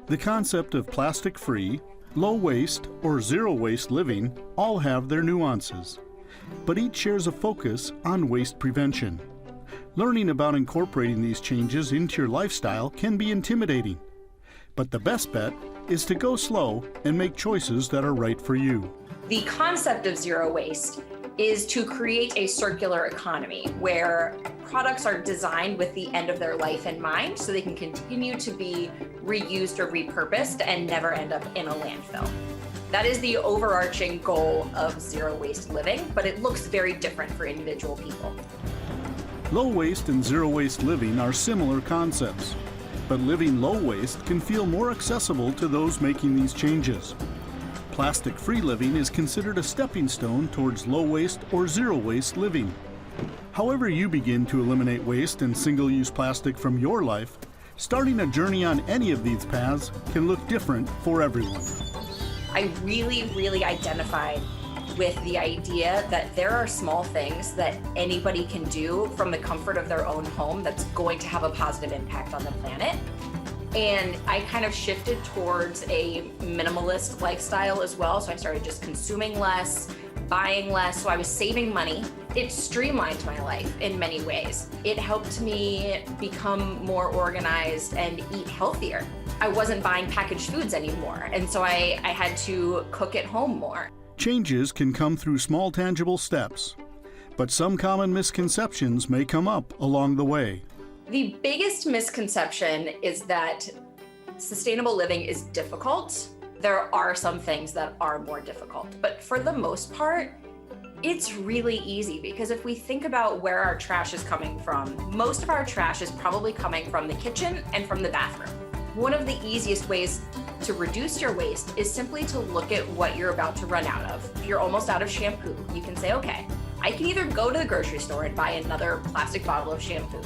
The concept of plastic-free, low-waste, or zero-waste living all have their nuances, but each shares a focus on waste prevention. Learning about incorporating these changes into your lifestyle can be intimidating, but the best bet is to go slow and make choices that are right for you. The concept of zero waste is to create a circular economy where products are designed with the end of their life in mind so they can continue to be reused or repurposed and never end up in a landfill. That is the overarching goal of zero waste living, but it looks very different for individual people. Low waste and zero waste living are similar concepts, but living low waste can feel more accessible to those making these changes. Plastic-free living is considered a stepping stone towards low waste or zero waste living. However you begin to eliminate waste and single-use plastic from your life, starting a journey on any of these paths can look different for everyone. I really identified with the idea that there are small things that anybody can do from the comfort of their own home that's going to have a positive impact on the planet. And I kind of shifted towards a minimalist lifestyle as well. So I started just consuming less, buying less. So I was saving money. It streamlined my life in many ways. It helped me become more organized and eat healthier. I wasn't buying packaged foods anymore. And so I had to cook at home more. Changes can come through small, tangible steps, but some common misconceptions may come up along the way. The biggest misconception is that sustainable living is difficult. There are some things that are more difficult, but for the most part, it's really easy because if we think about where our trash is coming from, most of our trash is probably coming from the kitchen and from the bathroom. One of the easiest ways to reduce your waste is simply to look at what you're about to run out of. If you're almost out of shampoo, you can say, okay, I can either go to the grocery store and buy another plastic bottle of shampoo,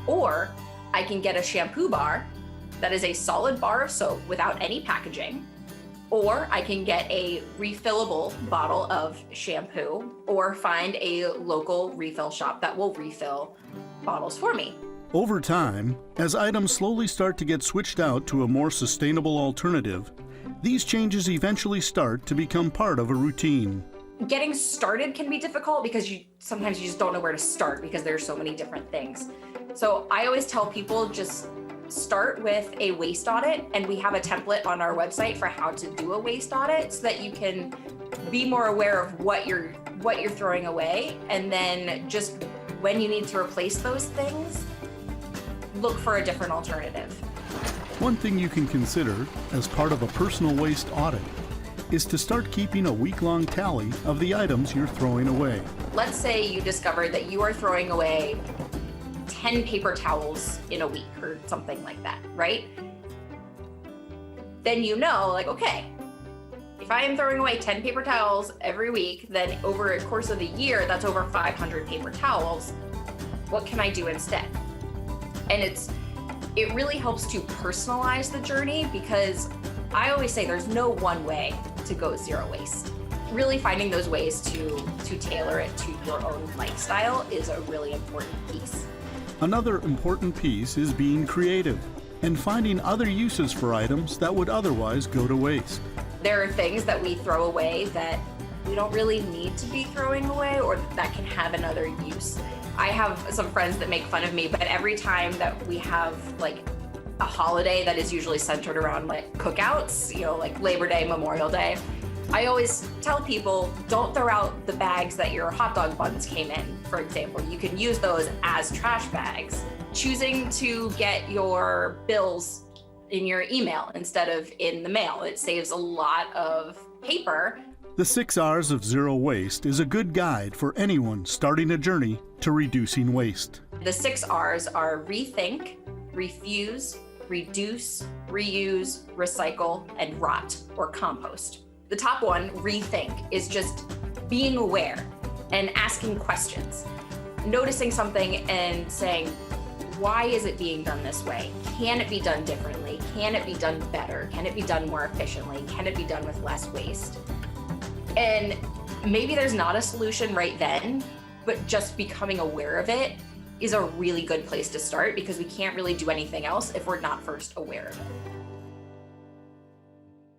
or I can get a shampoo bar that is a solid bar of soap without any packaging, or I can get a refillable bottle of shampoo, or find a local refill shop that will refill bottles for me. Over time, as items slowly start to get switched out to a more sustainable alternative, these changes eventually start to become part of a routine. Getting started can be difficult because sometimes you just don't know where to start because there's so many different things. So I always tell people just start with a waste audit, and we have a template on our website for how to do a waste audit so that you can be more aware of what you're throwing away, and then just when you need to replace those things, look for a different alternative. One thing you can consider as part of a personal waste audit is to start keeping a week-long tally of the items you're throwing away. Let's say you discovered that you are throwing away 10 paper towels in a week or something like that, right? Then you know, like, okay, if I am throwing away 10 paper towels every week, then over a course of a year, that's over 500 paper towels. What can I do instead? And it really helps to personalize the journey because I always say there's no one way to go zero waste. Really finding those ways to tailor it to your own lifestyle is a really important piece. Another important piece is being creative and finding other uses for items that would otherwise go to waste. There are things that we throw away that we don't really need to be throwing away or that can have another use. I have some friends that make fun of me, but every time that we have like a holiday that is usually centered around like cookouts, like Labor Day, Memorial Day, I always tell people, don't throw out the bags that your hot dog buns came in, for example. You can use those as trash bags. Choosing to get your bills in your email instead of in the mail, it saves a lot of paper. The 6 R's of zero waste is a good guide for anyone starting a journey to reducing waste. The 6 R's are rethink, refuse, reduce, reuse, recycle, and rot or compost. The top one, rethink, is just being aware and asking questions, noticing something and saying, why is it being done this way? Can it be done differently? Can it be done better? Can it be done more efficiently? Can it be done with less waste? And maybe there's not a solution right then, but just becoming aware of it is a really good place to start because we can't really do anything else if we're not first aware of it.